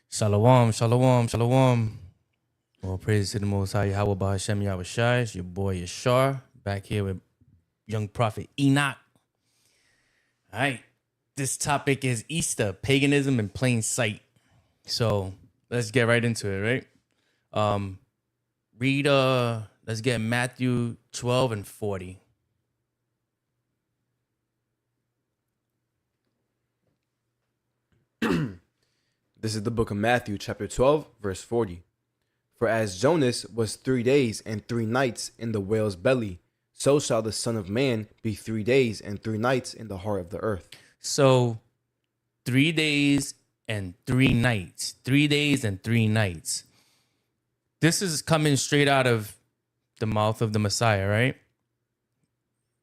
Shalom, shalom, shalom. Well, praise to the Most High Yahweh Bahashem Yahushai. It's your boy Yashar, back here with young prophet Enoch. All right, this topic is Easter, paganism in plain sight. So let's get right into it, right? Let's get Matthew 12 and 40. This is the book of Matthew, chapter 12, verse 40. For as Jonas was 3 days and 3 nights in the whale's belly, so shall the Son of Man be 3 days and 3 nights in the heart of the earth. So 3 days and 3 nights. 3 days and 3 nights. This is coming straight out of the mouth of the Messiah, right?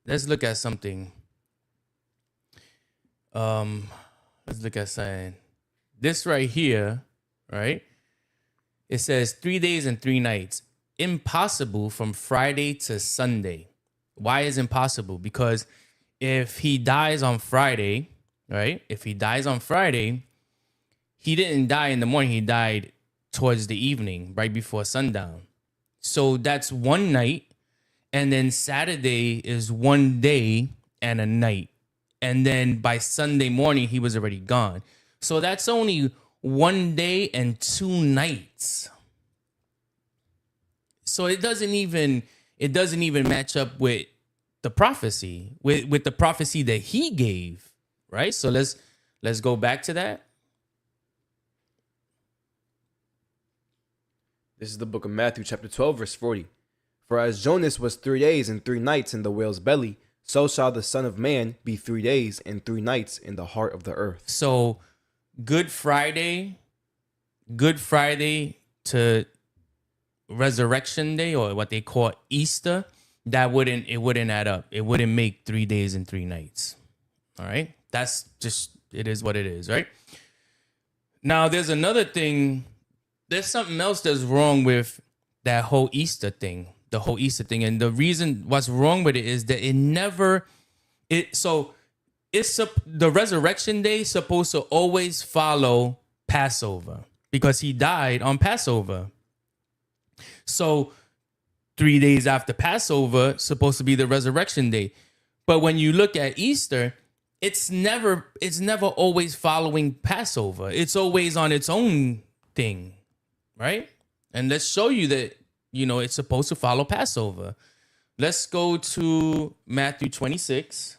Let's look at something. Let's look at something. This right here, right? It says 3 days and 3 nights. Impossible from Friday to Sunday. Why is impossible? Because if he dies on Friday, right? If he dies on Friday, he didn't die in the morning. He died towards the evening, right before sundown. So that's one night. And then Saturday is 1 day and a night. And then by Sunday morning, he was already gone. So that's only 1 day and 2 nights. So it doesn't even match up with the prophecy, with the prophecy that he gave, right? So let's go back to that. This is the book of Matthew, chapter 12, verse 40. For as Jonas was 3 days and 3 nights in the whale's belly, so shall the Son of Man be 3 days and 3 nights in the heart of the earth. So Good Friday to Resurrection Day, or what they call Easter, it wouldn't add up. It wouldn't make 3 days and 3 nights. All right. That's just, it is what it is, right? Now there's another thing. There's something else that's wrong with that whole Easter thing, And the reason what's wrong with it is that the Resurrection Day supposed to always follow Passover because he died on Passover. So 3 days after Passover supposed to be the Resurrection Day. But when you look at Easter, it's never always following Passover. It's always on its own thing, right? And let's show you that, it's supposed to follow Passover. Let's go to Matthew 26.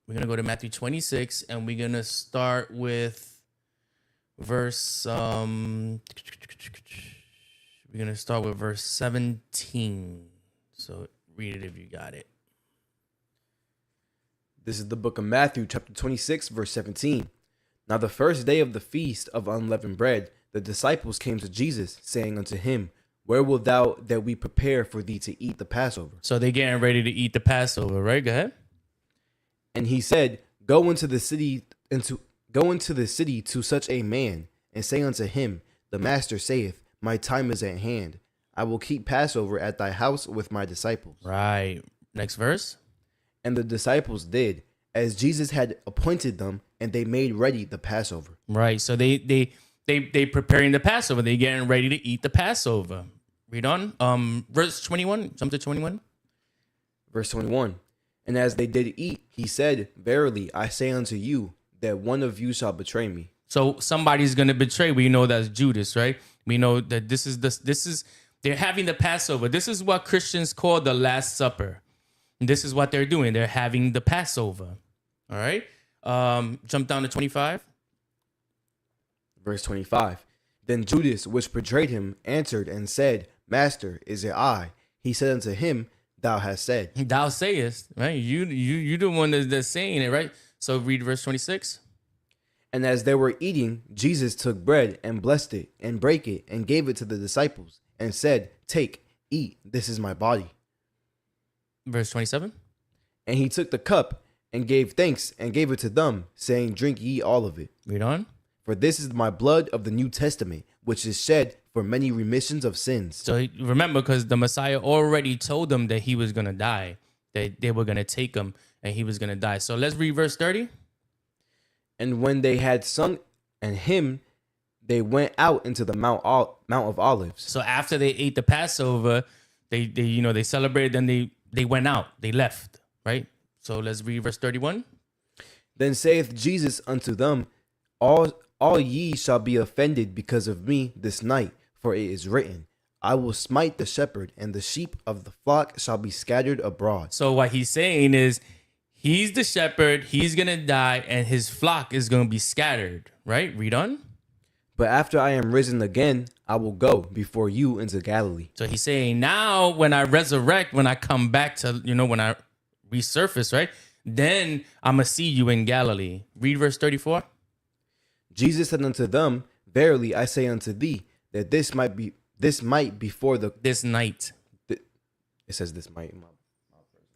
We're going to go to Matthew 26, and we're going to start with verse 17. So read it if you got it. This is the book of Matthew, chapter 26, verse 17. Now the first day of the feast of unleavened bread, the disciples came to Jesus, saying unto him, Where wilt thou that we prepare for thee to eat the Passover? So they're getting ready to eat the Passover, right? Go ahead. And he said, Go into the city to such a man, and say unto him, The master saith, My time is at hand. I will keep Passover at thy house with my disciples. Right. Next verse. And the disciples did, as Jesus had appointed them, and they made ready the Passover. Right. So they preparing the Passover. They getting ready to eat the Passover. Read on. Verse 21. Jump to 21. Verse 21. And as they did eat, he said, Verily, I say unto you, that one of you shall betray me. So somebody's going to betray. We know that's Judas, right? We know that they're having the Passover. This is what Christians call the Last Supper. This is what they're doing. They're having the Passover. All right. Jump down to 25. Verse 25. Then Judas, which betrayed him, answered and said, Master, is it I? He said unto him, Thou hast said. Thou sayest, right? You the one that's saying it, right? So read verse 26. And as they were eating, Jesus took bread and blessed it and brake it and gave it to the disciples and said, Take, eat, this is my body. Verse 27. And he took the cup and gave thanks and gave it to them, saying, Drink ye all of it. Read on. For this is my blood of the New Testament, which is shed for many remissions of sins. So remember, because the Messiah already told them that he was going to die, that they were going to take him and he was going to die. So let's read verse 30. And when they had sung an hymn, they went out into the Mount of Olives. So after they ate the Passover, they celebrated, then they went out, they left, right? So let's read verse 31. Then saith Jesus unto them, All ye shall be offended because of me this night, for it is written, I will smite the shepherd, and the sheep of the flock shall be scattered abroad. So what he's saying is, he's the shepherd, he's going to die, and his flock is going to be scattered, right? Read on. But after I am risen again, I will go before you into Galilee. So he's saying, now when I resurrect, when I come back to, when I resurface, right? Then I'm going to see you in Galilee. Read verse 34. Jesus said unto them, Verily I say unto thee, that this might before the... This night. It says this might.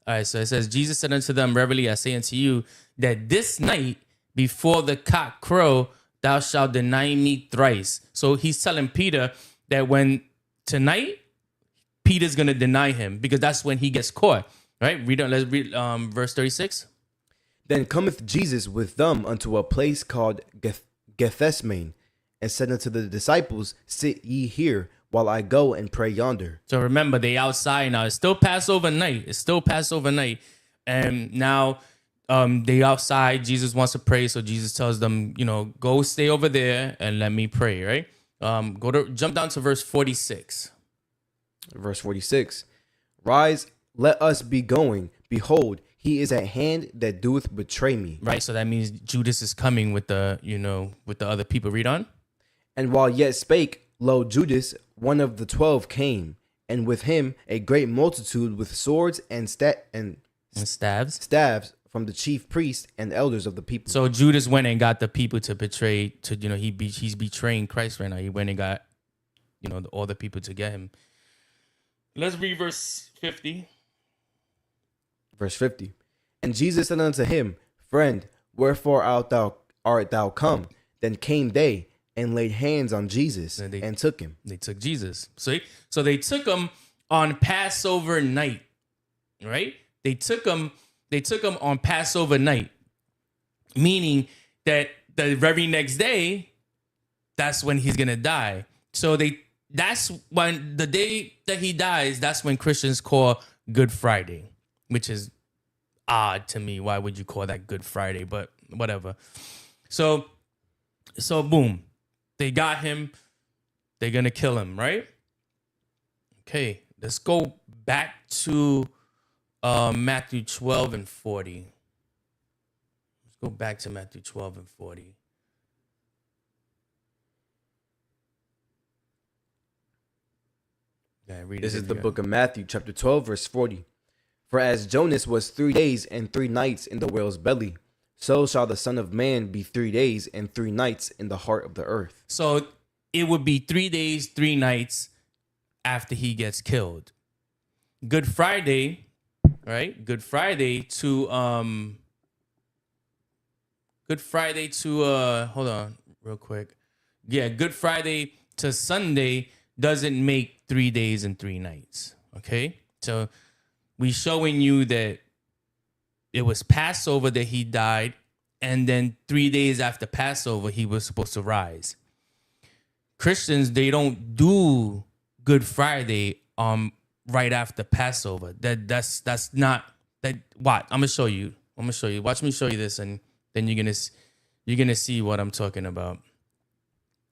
All right, so it says, Jesus said unto them, Verily I say unto you, that this night before the cock crow, thou shalt deny me thrice. So he's telling Peter that when tonight, Peter's going to deny him, because that's when he gets caught, right? Let's read verse 36. Then cometh Jesus with them unto a place called Gethsemane, and said unto the disciples, Sit ye here, while I go and pray yonder. So remember, they outside now. It's still Passover night. And now they outside. Jesus wants to pray. So Jesus tells them, go stay over there and let me pray, right? Jump down to verse 46. Verse 46. Rise, let us be going. Behold, he is at hand that doeth betray me. Right. So that means Judas is coming with the other people. Read on. And while yet spake, lo, Judas, one of the 12, came, and with him a great multitude with swords and staves from the chief priests and elders of the people. So Judas went and got the people to betray. He's betraying Christ right now. He went and got all the people to get him. Let's read verse 50. Verse 50. And Jesus said unto him, Friend, wherefore art thou come? Then came they and laid hands on Jesus and took him. They took Jesus. So they took him on Passover night, right? They took him on Passover night, meaning that the very next day, that's when he's gonna die. So that's when the day that he dies, that's when Christians call Good Friday, which is odd to me. Why would you call that Good Friday? But whatever. So boom. They got him. They're going to kill him, right? Okay, let's go back to Matthew 12 and 40. Let's go back to Matthew 12 and 40. Yeah, read this it is the book of Matthew, chapter 12, verse 40. For as Jonas was 3 days and 3 nights in the whale's belly, so shall the Son of Man be 3 days and 3 nights in the heart of the earth. So it would be 3 days, 3 nights after he gets killed. Good Friday, right? Good Friday to hold on real quick. Yeah, Good Friday to Sunday doesn't make 3 days and 3 nights. Okay? So we showing you that it was Passover that he died, and then 3 days after Passover, he was supposed to rise. Christians, they don't do Good Friday right after Passover. That's not that. What? I'm gonna show you. Watch me show you this, and then you're gonna see what I'm talking about.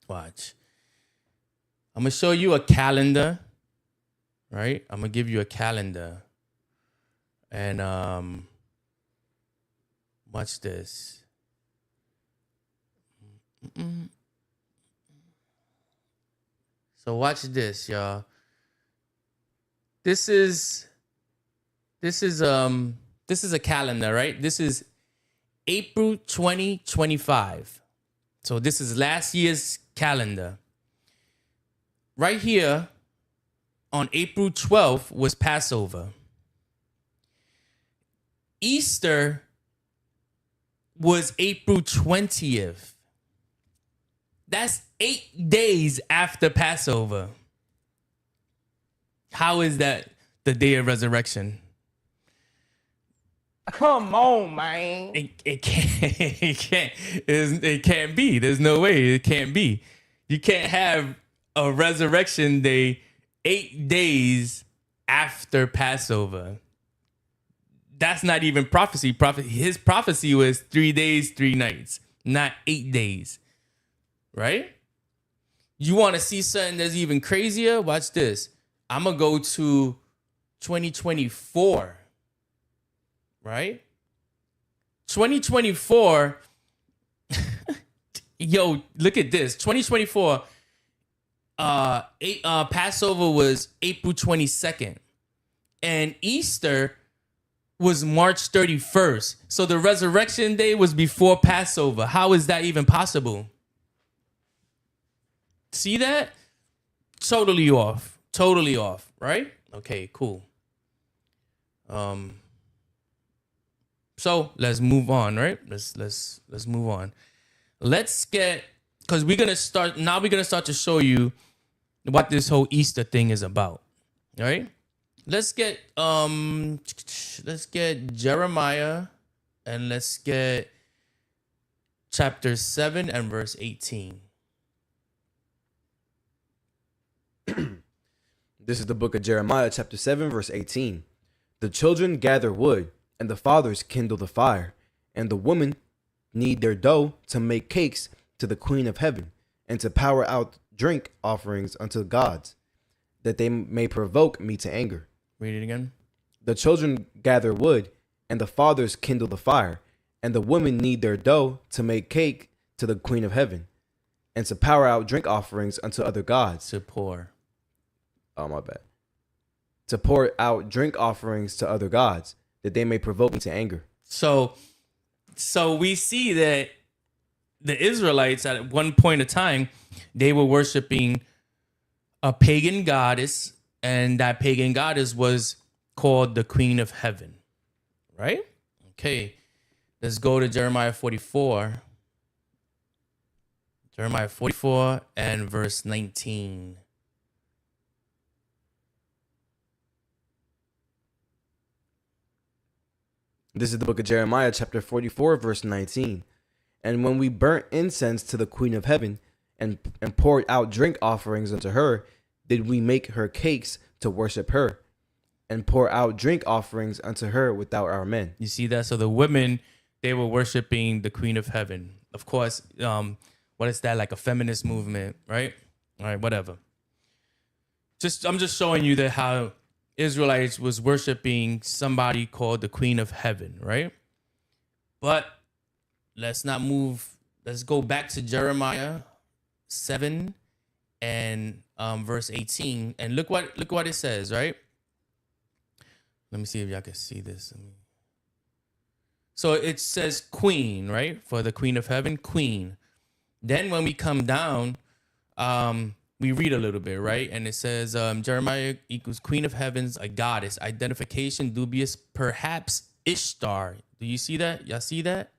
Watch. I'm gonna show you a calendar, right? I'm gonna give you a calendar. And watch this. So watch this, y'all. This is a calendar, right? This is April 2025. So this is last year's calendar. Right here on April 12th was Passover. Easter was April 20th. That's 8 days after Passover. How is that the day of resurrection? Come on, man. It can't be. There's no way it can't be. You can't have a resurrection day 8 days after Passover. That's not even prophecy. His prophecy was 3 days, 3 nights, not 8 days. Right? You want to see something that's even crazier? Watch this. I'm going to go to 2024. Right? 2024. Yo, look at this. 2024. Passover was April 22nd. And Easter was March 31st. So the resurrection day was before Passover. How is that even possible? See that? Totally off. Totally off, right? Okay, cool. So let's move on, right? Let's move on. Let's get, because we're gonna start to show you what this whole Easter thing is about. All right? Let's get Jeremiah, and let's get chapter 7 and verse 18. This is the book of Jeremiah, chapter 7, verse 18. The children gather wood, and the fathers kindle the fire, and the women knead their dough to make cakes to the Queen of Heaven, and to pour out drink offerings unto gods, that they may provoke me to anger. Read it again. The children gather wood, and the fathers kindle the fire, and the women knead their dough to make cake to the Queen of Heaven, and to pour out drink offerings unto other gods. To pour. Oh, my bad. To pour out drink offerings to other gods, that they may provoke me to anger. So we see that the Israelites at one point in time, they were worshiping a pagan goddess, and that pagan goddess was called the Queen of Heaven, right? Okay, let's go to Jeremiah 44. Jeremiah 44 and verse 19. This is the book of Jeremiah, chapter 44, verse 19. And when we burnt incense to the Queen of Heaven and poured out drink offerings unto her, did we make her cakes to worship her and pour out drink offerings unto her without our men. You see that? So the women, they were worshiping the Queen of Heaven. Of course, what is that? Like a feminist movement, right? All right, whatever. I'm just showing you that how Israelites was worshiping somebody called the Queen of Heaven, right? But let's not move. Let's go back to Jeremiah 7 and verse 18, and look what it says, right? Let me see if y'all can see this. So it says queen, right? For the Queen of Heaven, queen. Then when we come down, we read a little bit, right? And it says Jeremiah equals Queen of Heavens, a goddess. Identification dubious, perhaps Ishtar. Do you see that? Y'all see that?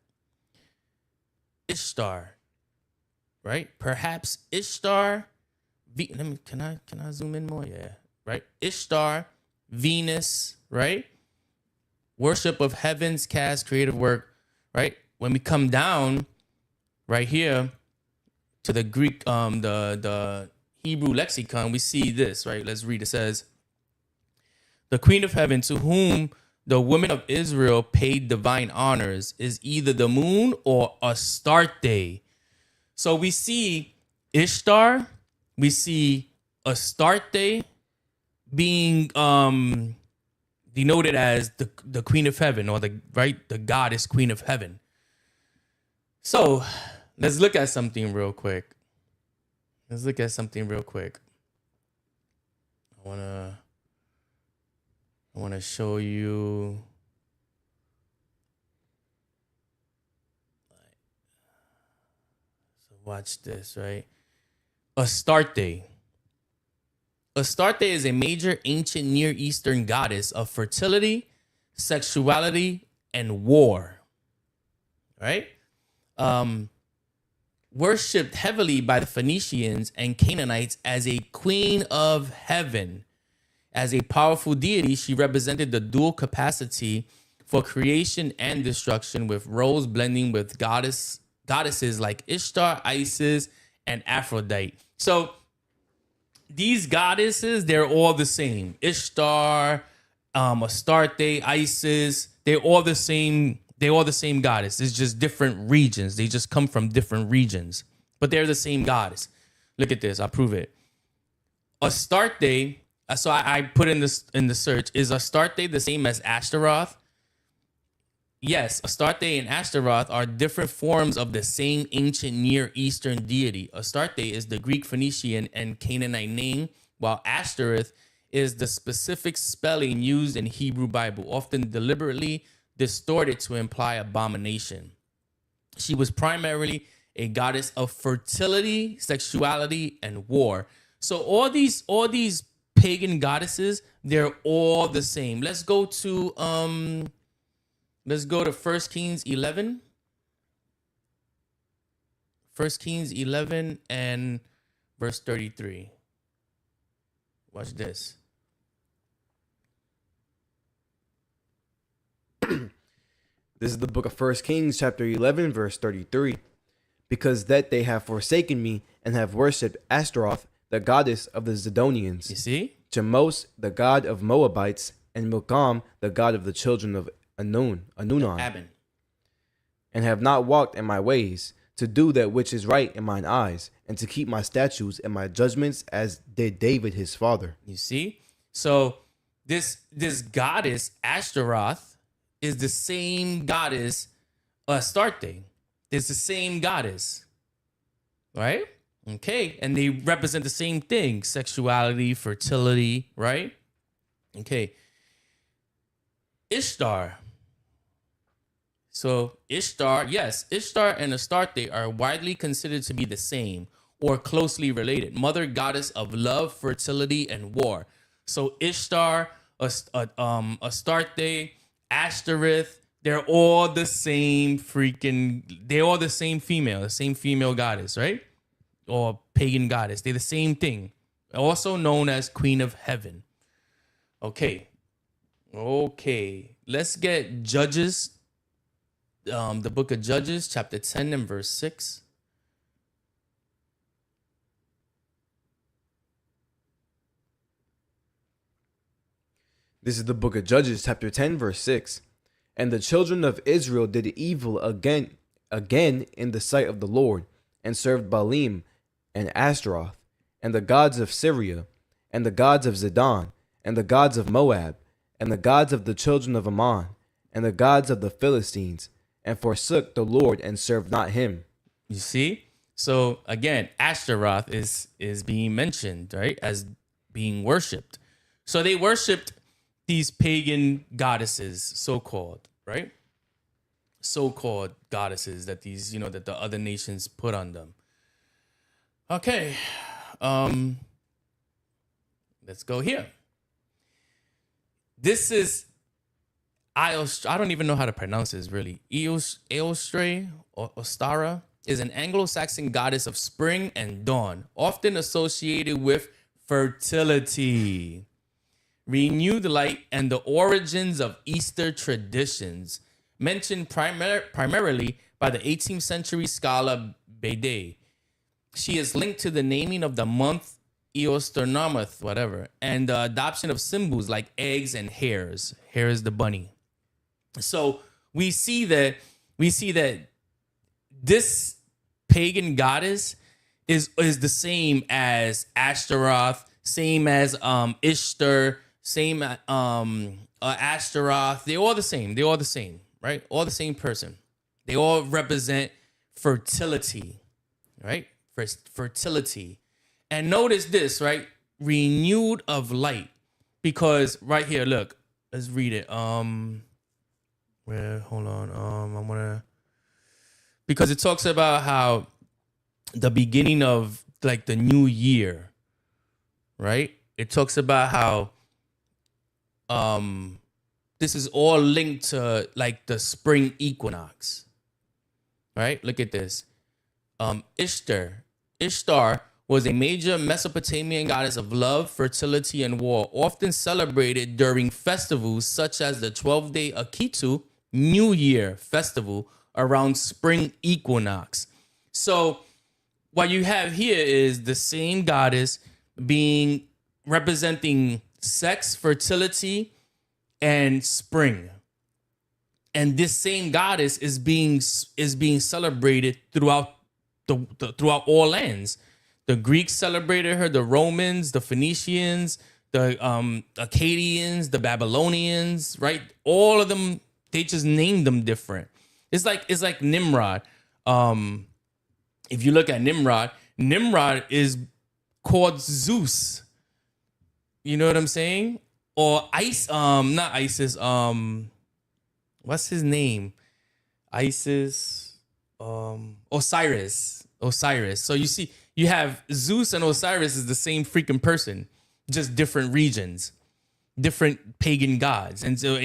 Ishtar, right? Perhaps Ishtar. Can I zoom in more? Yeah, right. Ishtar, Venus, right? Worship of heavens, cast, creative work, right? When we come down right here to the Greek, the Hebrew lexicon, we see this, right? Let's read. It says, the Queen of Heaven, to whom the women of Israel paid divine honors, is either the moon or Astarte. So we see Ishtar, we see Astarte being denoted as the queen of heaven, or the goddess queen of heaven. So let's look at something real quick. I wanna show you. So watch this, right? Astarte. Astarte is a major ancient Near Eastern goddess of fertility, sexuality, and war. Right? Worshipped heavily by the Phoenicians and Canaanites as a queen of heaven. As a powerful deity, she represented the dual capacity for creation and destruction, with roles blending with goddesses like Ishtar, Isis, and Aphrodite. So these goddesses, they're all the same. Ishtar, Astarte, Isis, they're all the same. They're all the same goddess. It's just different regions. They just come from different regions, but they're the same goddess. Look at this. I'll prove it. Astarte. So I put in the search. Is Astarte the same as Ashtaroth? Yes, Astarte and Ashtaroth are different forms of the same ancient Near Eastern deity. Astarte is the Greek, Phoenician, and Canaanite name, while Ashtoreth is the specific spelling used in Hebrew Bible, often deliberately distorted to imply abomination. She was primarily a goddess of fertility, sexuality, and war. So all these pagan goddesses, they're all the same. Let's go to 1 Kings 11. 1 Kings 11 and verse 33. Watch this. This is the book of 1 Kings, chapter 11, verse 33. Because that they have forsaken me and have worshipped Ashtaroth, the goddess of the Zidonians. You see? Chemos, the god of Moabites, and Milcom, the god of the children of Anunon. Aben. And have not walked in my ways, to do that which is right in mine eyes, and to keep my statutes and my judgments, as did David his father. You see? So this goddess, Ashtaroth, is the same goddess, Astarte. It's the same goddess. Right? Okay. And they represent the same thing. Sexuality, fertility, right? Okay. Ishtar. So Ishtar and Astarte are widely considered to be the same or closely related. Mother goddess of love, fertility, and war. So Ishtar, Astarte, Ashtoreth, they're all the same female, the same female goddess, right? Or pagan goddess. They're the same thing. Also known as Queen of Heaven. Okay. Let's get Judges. The book of Judges, chapter 10 and verse 6. This is the book of Judges, chapter 10, verse 6. And the children of Israel did evil again in the sight of the Lord, and served Baalim and Ashtaroth, and the gods of Syria, and the gods of Zidon, and the gods of Moab, and the gods of the children of Ammon, and the gods of the Philistines, and forsook the Lord and served not him. You see? So again, Ashtaroth is being mentioned, right, as being worshipped. So they worshipped these pagan goddesses, so-called, right? So-called goddesses that these, that the other nations put on them. Okay. Let's go here. This is I don't even know how to pronounce this really. Eostre or Ostara is an Anglo-Saxon goddess of spring and dawn, often associated with fertility, renewed light, and the origins of Easter traditions, mentioned primarily by the 18th century scholar Bede. She is linked to the naming of the month Eosternomoth, whatever, and the adoption of symbols like eggs and hares. Hare is the bunny. So we see that this pagan goddess is the same as Ashtaroth, same as Ishtar, same Ashtaroth. They're all the same. They're all the same, right? All the same person. They all represent fertility, right? Fertility. And notice this, right? Renewed of light. Because right here, look, let's read it. Hold on. Because it talks about how the beginning of like the new year, right? It talks about how this is all linked to like the spring equinox, right? Look at this. Ishtar was a major Mesopotamian goddess of love, fertility, and war, often celebrated during festivals such as the 12-day Akitu New Year festival around spring equinox. So what you have here is the same goddess being representing sex, fertility, and spring. And this same goddess is being celebrated throughout throughout all lands. The Greeks celebrated her, the Romans, the Phoenicians, the Akkadians, the Babylonians, right? All of them, they just named them different. It's like Nimrod. If you look at Nimrod is called Zeus. You know what I'm saying? Or not Isis, what's his name? Osiris. So you see, you have Zeus and Osiris is the same freaking person, just different regions, different pagan gods. And so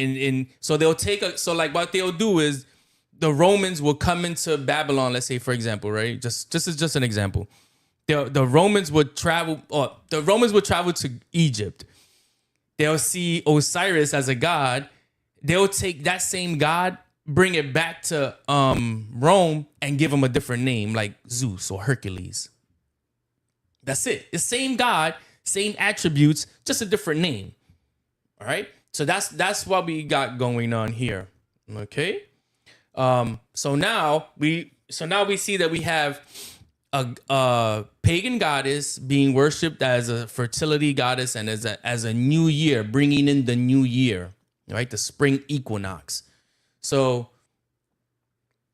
so they'll like what they'll do is the Romans will come into Babylon, let's say, for example, right? Just as an example. The Romans would travel to Egypt. They'll see Osiris as a god. They'll take that same god, bring it back to Rome, and give him a different name, like Zeus or Hercules. That's it. The same God, same attributes, just a different name. All right. So that's what we got going on here. Okay. So now we see that we have a pagan goddess being worshipped as a fertility goddess and as a new year, bringing in the new year, right? The spring equinox. So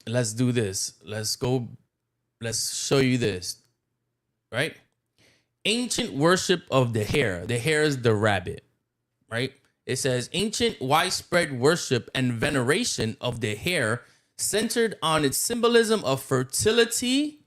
let's do this. Let's show you this, right? Ancient worship of the hare. The hare is the rabbit, right? It says ancient widespread worship and veneration of the hare centered on its symbolism of fertility,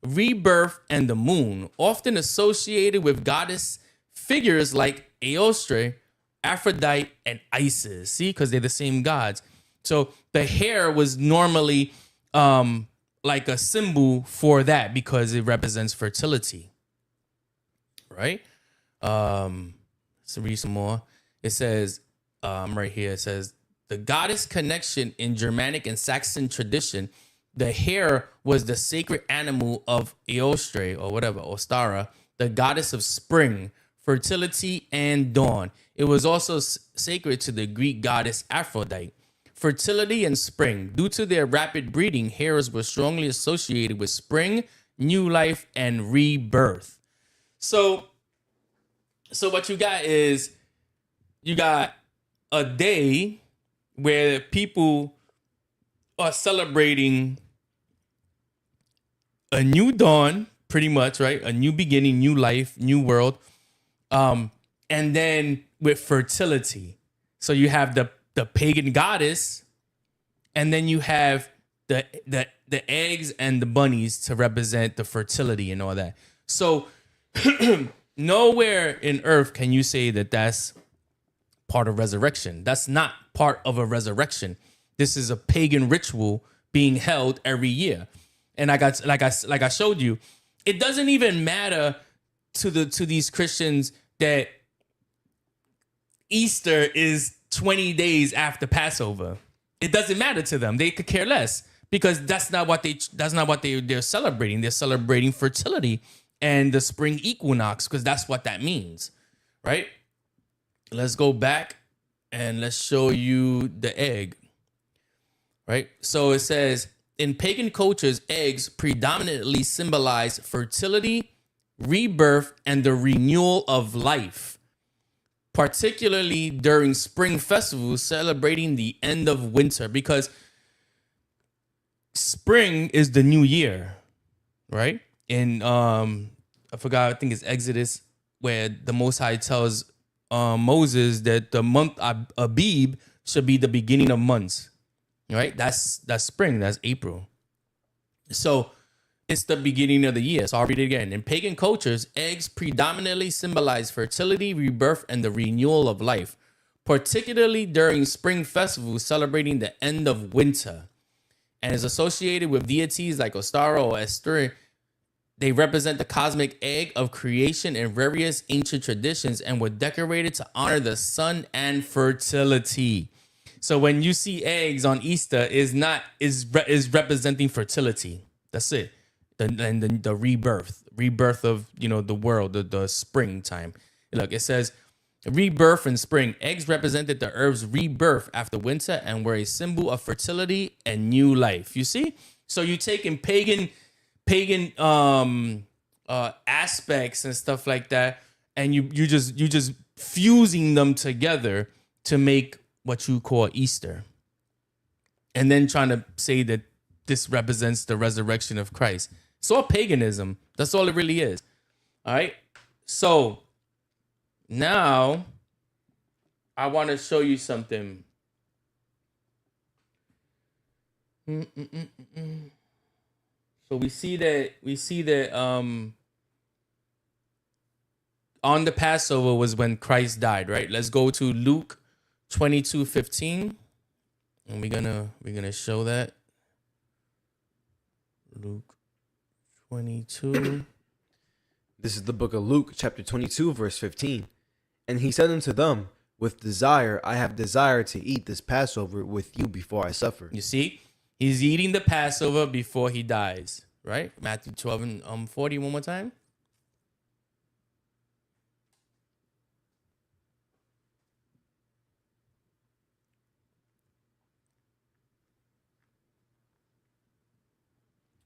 rebirth, and the moon, often associated with goddess figures like Eostre, Aphrodite, and Isis. See, because they're the same gods. So the hare was normally like a symbol for that because it represents fertility. Right? Let's read some more. It says, right here, it says, the goddess connection in Germanic and Saxon tradition, the hare was the sacred animal of Eostre, or whatever, Ostara, the goddess of spring, fertility, and dawn. It was also sacred to the Greek goddess Aphrodite. Fertility and spring. Due to their rapid breeding, hares were strongly associated with spring, new life, and rebirth. So what you got is you got a day where people are celebrating a new dawn, pretty much, right? A new beginning, new life, new world. And then with fertility. So you have the pagan goddess, and then you have the eggs and the bunnies to represent the fertility and all that. So nowhere in earth can you say that that's part of resurrection. That's not part of a resurrection. This is a pagan ritual being held every year. And like I showed you, it doesn't even matter to these Christians that Easter is 20 days after Passover. It doesn't matter to them. They could care less because that's not what they're celebrating. They're celebrating fertility and the spring equinox because that's what that means, right? Let's go back and let's show you the egg, right? So it says, in pagan cultures, eggs predominantly symbolize fertility, rebirth, and the renewal of life. particularly during spring festivals celebrating the end of winter, because spring is the new year, right? In I forgot, I think it's Exodus, where the Most High tells Moses that the month Abib should be the beginning of months, right? That's spring, that's April. So it's the beginning of the year. So I'll read it again. In pagan cultures, eggs predominantly symbolize fertility, rebirth, and the renewal of life, particularly during spring festivals celebrating the end of winter, and is associated with deities like Ostara or Esther. They represent the cosmic egg of creation in various ancient traditions and were decorated to honor the sun and fertility. So when you see eggs on Easter, is representing fertility. That's it. The rebirth of the world, the springtime. Look, it says rebirth in spring. Eggs represented the earth's rebirth after winter and were a symbol of fertility and new life. You see? So you take in pagan aspects and stuff like that, and you just fusing them together to make what you call Easter, and then trying to say that this represents the resurrection of Christ. It's all paganism. That's all it really is. All right. So now I want to show you something. So we see that on the Passover was when Christ died, right? Let's go to Luke 22:15. And we're gonna show that. Luke 22. This is the book of Luke, chapter 22, verse 15. And he said unto them, with desire, I have desired to eat this Passover with you before I suffer. You see, he's eating the Passover before he dies, right? Matthew 12 and 40 one more time.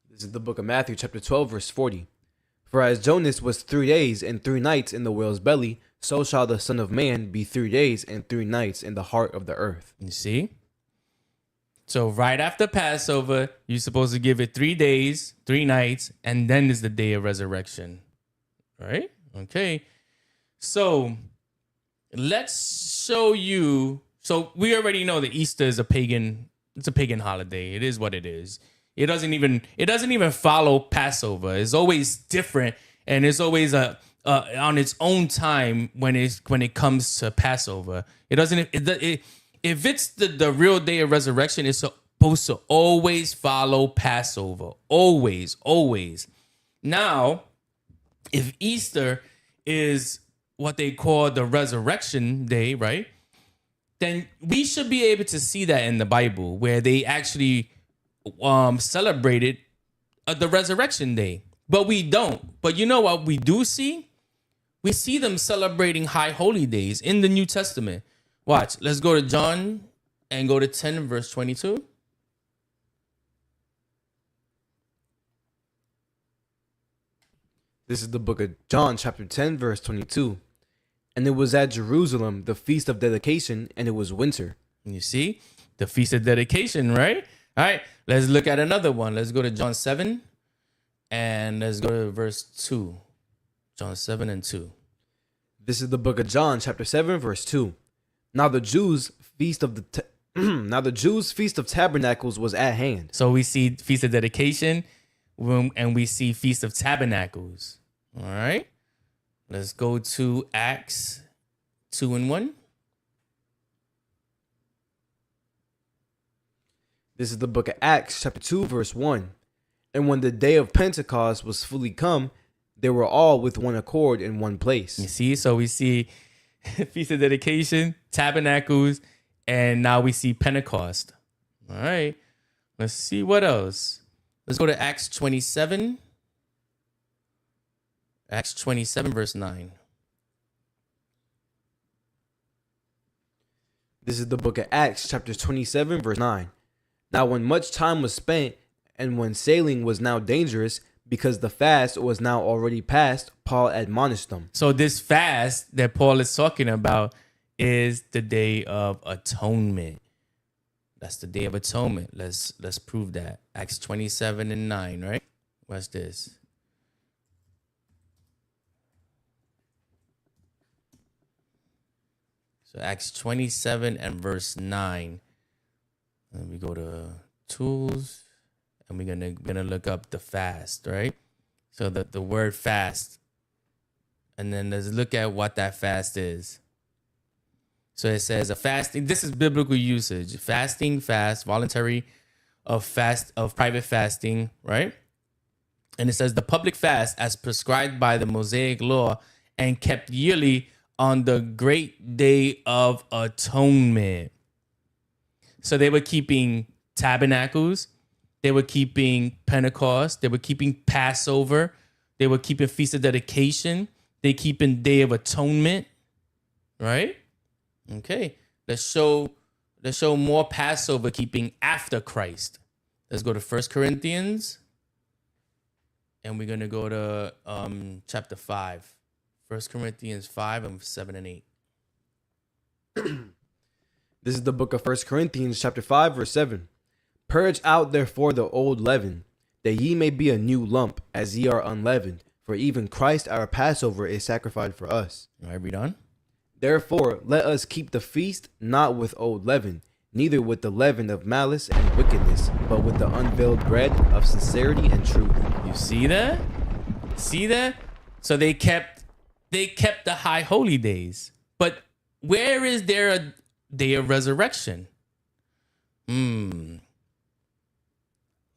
This is the book of Matthew, chapter 12, verse 40. For as Jonas was 3 days and 3 nights in the whale's belly, so shall the Son of Man be 3 days and 3 nights in the heart of the earth. You see? So right after Passover, you're supposed to give it 3 days, 3 nights, and then is the day of resurrection. Right? Okay. So let's show you. So we already know that Easter is a pagan holiday. It is what it is. It doesn't even follow Passover. It's always different, and it's always on its own time when it comes to Passover. It doesn't. If it's the real day of resurrection, it's supposed to always follow Passover. Always, always. Now, if Easter is what they call the resurrection day, right? Then we should be able to see that in the Bible, where they actually celebrated the resurrection day, but we don't. But you know what we do see? We see them celebrating high holy days in the New Testament. Watch. Let's go to John and go to 10 verse 22. This is the book of John, chapter 10, verse 22. And it was at Jerusalem, the feast of dedication, and it was winter. You see? The feast of dedication, right? All right. Let's look at another one. Let's go to John 7 and let's go to verse 2. John 7 and 2. This is the book of John, chapter 7, verse 2. Now the Jews' feast of Tabernacles was at hand. So we see Feast of Dedication and we see Feast of Tabernacles. All right. Let's go to Acts 2 and 1. This is the book of Acts, chapter 2, verse 1. And when the day of Pentecost was fully come, they were all with one accord in one place. You see? So we see Feast of Dedication, Tabernacles, and now we see Pentecost. All right. Let's see what else. Let's go to Acts 27. Acts 27, verse 9. This is the book of Acts, chapter 27, verse 9. Now when much time was spent, and when sailing was now dangerous, Because the fast was now already past, Paul admonished them. So this fast that Paul is talking about is the Day of Atonement. That's the Day of Atonement. Let's prove that. Acts 27:9, right? What's this? So Acts 27 and verse 9. And we go to tools, and we're gonna look up the fast, right? So the word fast. And then let's look at what that fast is. So it says a fasting. This is biblical usage. Fasting, fast, voluntary of private fasting, right? And it says the public fast as prescribed by the Mosaic law and kept yearly on the great Day of Atonement. So they were keeping tabernacles. They were keeping Pentecost. They were keeping Passover. They were keeping Feast of Dedication. They keeping Day of Atonement, right? Okay, let's show more Passover keeping after Christ. Let's go to 1 Corinthians, and we're gonna go to chapter 5. 1 Corinthians 5 and 7 and 8. This is the book of 1 Corinthians chapter 5, verse 7. Purge out therefore the old leaven, that ye may be a new lump, as ye are unleavened. For even Christ our Passover is sacrificed for us. All right, read on. Therefore, let us keep the feast not with old leaven, neither with the leaven of malice and wickedness, but with the unveiled bread of sincerity and truth. You see that? See that? So they kept the high holy days. But where is there a day of resurrection?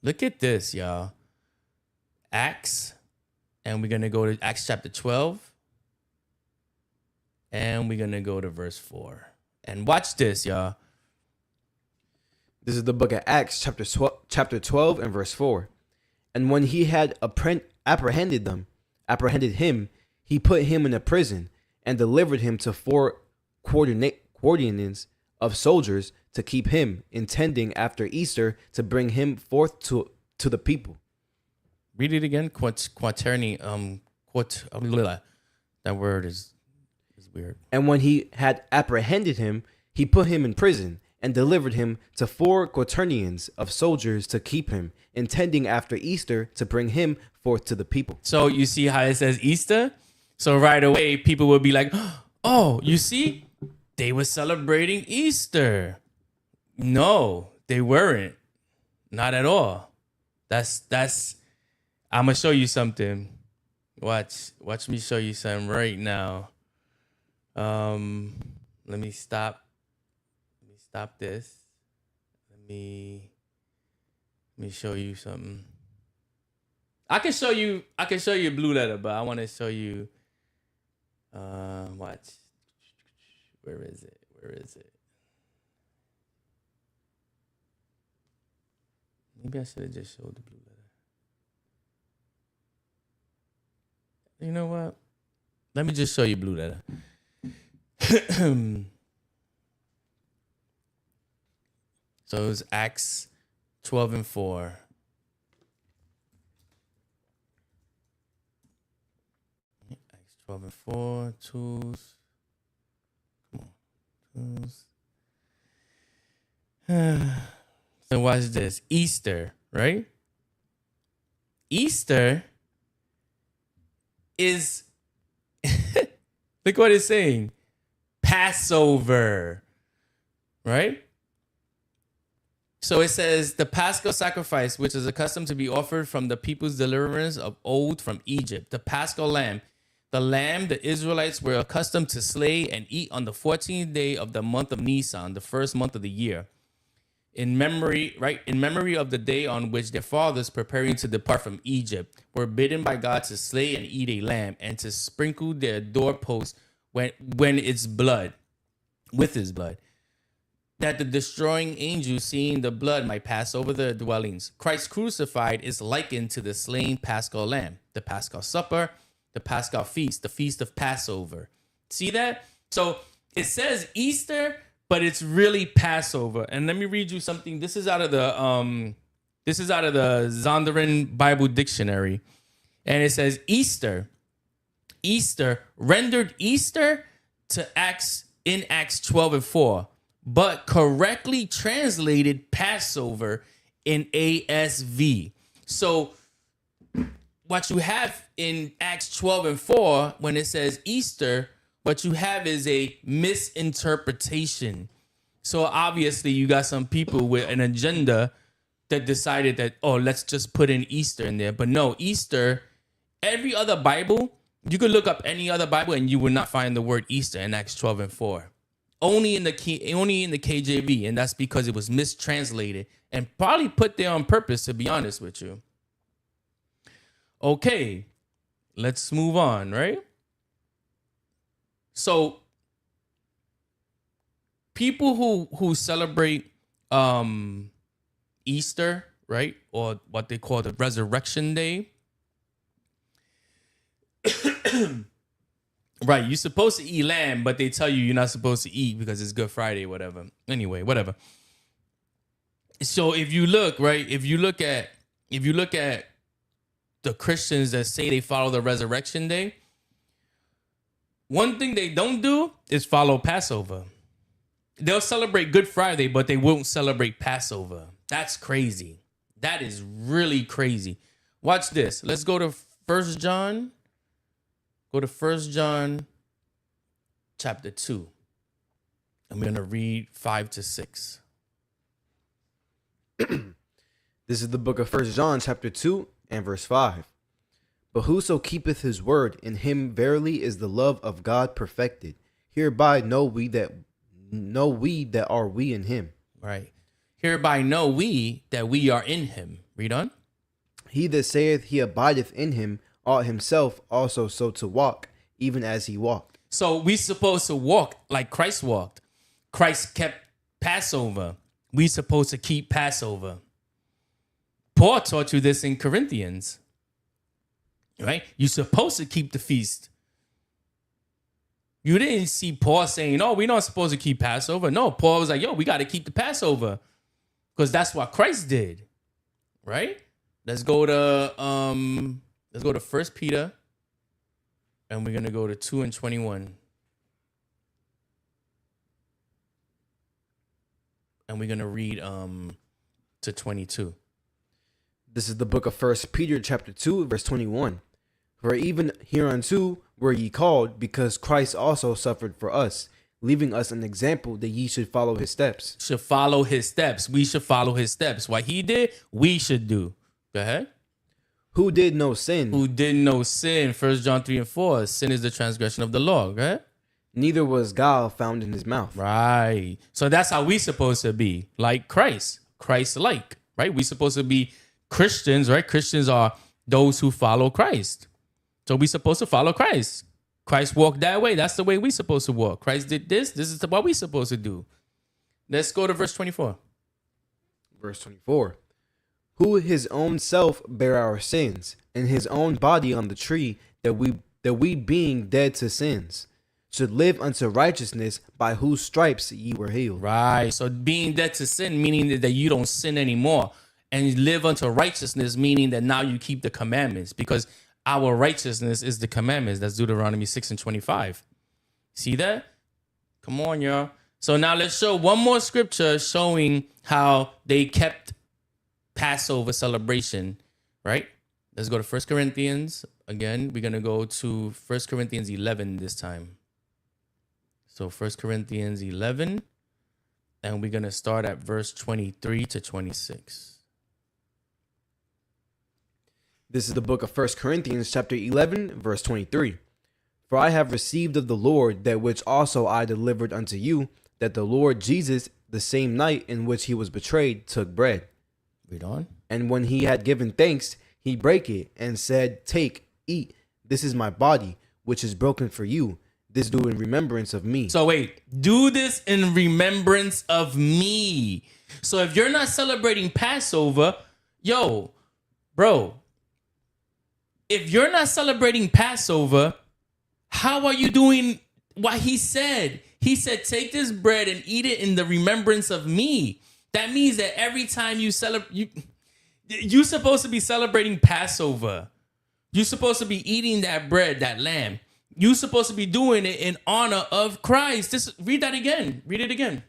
Look at this, y'all. Acts, and we're gonna go to Acts chapter 12. And we're going to go to verse 4. And watch this, y'all. This is the book of Acts, chapter 12 and verse 4. And when he had apprehended him, he put him in a prison and delivered him to 4 quaternions of soldiers to keep him, intending after Easter to bring him forth to the people. Read it again. Quaterni. That word is weird. And when he had apprehended him, he put him in prison and delivered him to 4 quaternions of soldiers to keep him, intending after Easter to bring him forth to the people. So you see how it says Easter? So right away, people will be like, oh, you see? They were celebrating Easter. No, they weren't. Not at all. That's. I'm going to show you something. Watch me show you something right now. Let me stop this. Let me show you something. I can show you Blue Letter, but I want to show you watch. Where is it? Maybe I should have just showed the Blue Letter. You know what? Let me just show you Blue Letter. So it was Acts 12 and 4. Acts 12 and 4. Tools. Come on. Tools. So watch this. Easter, right? Easter is look what it's saying. Passover, right? So it says the Paschal sacrifice, which is accustomed to be offered from the people's deliverance of old from Egypt. The Paschal lamb, the lamb the Israelites were accustomed to slay and eat on the 14th day of the month of Nisan, the first month of the year. In memory, right? In memory of the day on which their fathers, preparing to depart from Egypt, were bidden by God to slay and eat a lamb and to sprinkle their doorposts when its blood, with his blood, that the destroying angel, seeing the blood, might pass over their dwellings. Christ crucified is likened to the slain Paschal lamb, the Paschal supper, the Paschal feast, the feast of Passover. See that? So it says Easter, but it's really Passover. And let me read you something. This is out of the Zondervan Bible Dictionary. And it says Easter, rendered Easter to Acts 12:4, but correctly translated Passover in ASV. So what you have in Acts 12:4, when it says Easter, what you have is a misinterpretation. So obviously you got some people with an agenda that decided that, oh, let's just put in Easter in there. But no, Easter, every other Bible, you could look up any other Bible and you will not find the word Easter in Acts 12:4. Only in the KJV, and that's because it was mistranslated and probably put there on purpose, to be honest with you. Okay, let's move on, right? So people who celebrate Easter, right, or what they call the Resurrection Day, right, you're supposed to eat lamb, but they tell you you're not supposed to eat because it's Good Friday, whatever. Anyway, whatever. So if you look at the Christians that say they follow the Resurrection Day, one thing they don't do is follow Passover. They'll celebrate Good Friday, but they won't celebrate Passover. That's crazy. That is really crazy. Watch this. Let's go to 1 John. Go to 1 John chapter 2. I'm going to read 5-6. This is the book of 1 John chapter 2 and verse 5. But whoso keepeth his word, in him verily is the love of God perfected. Hereby know we that are we in him. Right. Hereby know we that we are in him. Read on. He that saith he abideth in him ought himself also so to walk, even as he walked. So we supposed to walk like Christ walked. Christ kept Passover. We supposed to keep Passover. Paul taught you this in Corinthians. Right? You're supposed to keep the feast. You didn't see Paul saying, oh, we're not supposed to keep Passover. No, Paul was like, yo, we got to keep the Passover. Because that's what Christ did. Right? Let's go to 1 Peter. And we're going to go to 2:21. And we're going to read to 22. This is the book of 1 Peter chapter 2, verse 21. For even hereunto were ye called, because Christ also suffered for us, leaving us an example that ye should follow his steps. Should follow his steps. We should follow his steps. What he did, we should do. Go ahead. Who did no sin? Who did no sin. 1 John 3:4. Sin is the transgression of the law. Go ahead. Neither was guile found in his mouth. Right. So that's how we supposed to be. Like Christ. Christ-like. Right? We supposed to be Christians, right? Christians are those who follow Christ. So we supposed to follow Christ. Christ walked that way. That's the way we supposed to walk. Christ did this. This is what we supposed to do. Let's go to verse 24. Verse 24. Who his own self bare our sins, and his own body on the tree, that we being dead to sins, should live unto righteousness, by whose stripes ye were healed. Right. So being dead to sin, meaning that you don't sin anymore. And you live unto righteousness, meaning that now you keep the commandments, because our righteousness is the commandments. That's Deuteronomy 6:25. See that? Come on, y'all. So now let's show one more scripture showing how they kept Passover celebration, right? Let's go to 1 Corinthians. Again, we're going to go to 1 Corinthians 11 this time. So 1 Corinthians 11, and we're going to start at verse 23 to 26. This is the book of 1 Corinthians chapter 11, verse 23. For I have received of the Lord that which also I delivered unto you, that the Lord Jesus, the same night in which he was betrayed, took bread. Read on. And when he had given thanks, he brake it and said, Take, eat, this is my body, which is broken for you. This do in remembrance of me. So wait, do this in remembrance of me. So if you're not celebrating Passover, yo, bro, if you're not celebrating Passover, how are you doing what he said? He said, take this bread and eat it in the remembrance of me. That means that every time you celebrate, you're supposed to be celebrating Passover. You're supposed to be eating that bread, that lamb. You're supposed to be doing it in honor of Christ. Read that again. Read it again.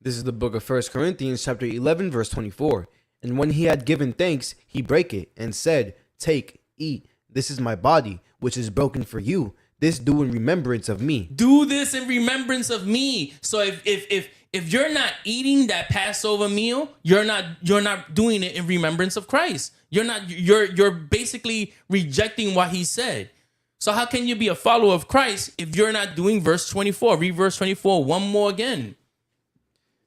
This is the book of 1 Corinthians chapter 11, verse 24. And when he had given thanks, he brake it and said, take, eat. This is my body, which is broken for you. This do in remembrance of me. Do this in remembrance of me. So if you're not eating that Passover meal, you're not doing it in remembrance of Christ. You're basically rejecting what he said. So how can you be a follower of Christ if you're not doing verse 24? Read verse 24 one more again.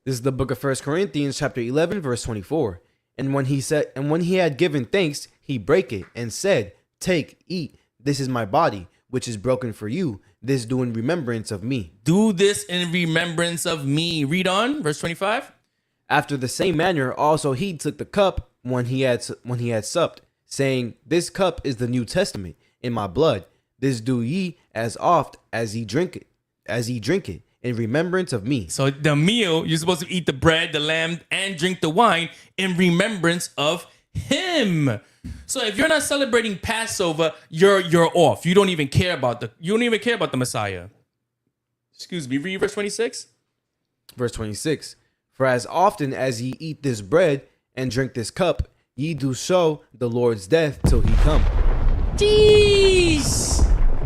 This is the book of 1 Corinthians chapter 11, verse 24. And when he had given thanks, he brake it and said, take, eat. This is my body, which is broken for you. This do in remembrance of me. Do this in remembrance of me. Read on, verse 25. After the same manner, also he took the cup when he had supped, saying, this cup is the New Testament in my blood. This do ye as oft as ye drink it in remembrance of me. So the meal, you're supposed to eat the bread, the lamb, and drink the wine in remembrance of him. So if you're not celebrating Passover, you're off. You don't even care about the Messiah. Excuse me, read verse 26. Verse 26. For as often as ye eat this bread and drink this cup, ye do show the Lord's death till he come. Jeez.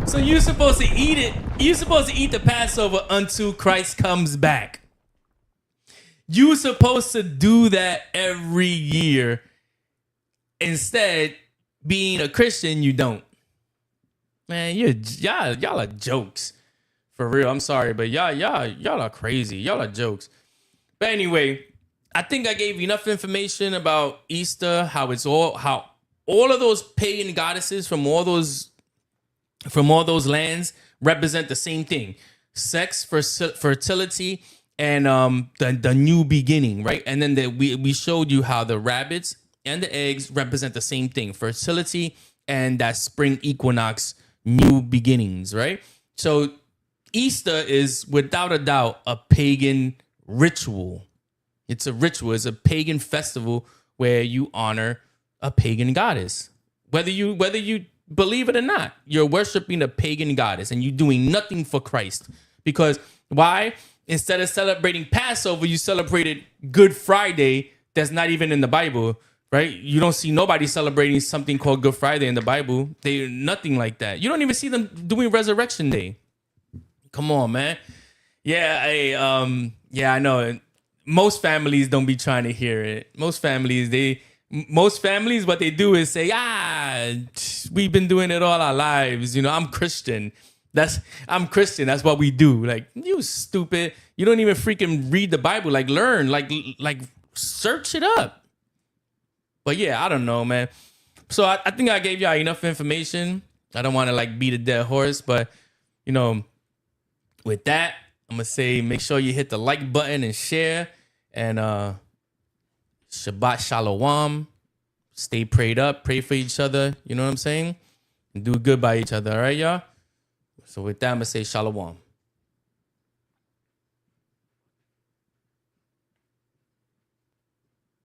So you're supposed to eat it. You're supposed to eat the Passover until Christ comes back. You're supposed to do that every year. Instead, being a Christian, you don't. Man, y'all are jokes. For real, I'm sorry, but y'all are crazy. Y'all are jokes. But anyway, I think I gave you enough information about Easter, how all of those pagan goddesses from all those lands represent the same thing: sex, fertility, and the new beginning, right? And then we showed you how the rabbits and the eggs represent the same thing: fertility and that spring equinox, new beginnings, right? So Easter is without a doubt a pagan ritual. It's a ritual. It's a pagan festival where you honor a pagan goddess. Whether you believe it or not, you're worshiping a pagan goddess and you're doing nothing for Christ. Because why? Instead of celebrating Passover, you celebrated Good Friday. That's not even in the Bible, right? You don't see nobody celebrating something called Good Friday in the Bible. They nothing like that. You don't even see them doing Resurrection Day. Come on, man. Yeah, I know. Most families don't be trying to hear it. Most families, what they do is say, we've been doing it all our lives. You know, I'm Christian. I'm Christian. That's what we do. Like, you stupid. You don't even freaking read the Bible. Like, learn. Like search it up. But yeah, I don't know, man. So I think I gave y'all enough information. I don't want to beat a dead horse, but you know, with that, I'm gonna say make sure you hit the like button and share. And Shabbat Shalom. Stay prayed up. Pray for each other. You know what I'm saying? And do good by each other. All right, y'all? So with that, I'm going to say Shalom.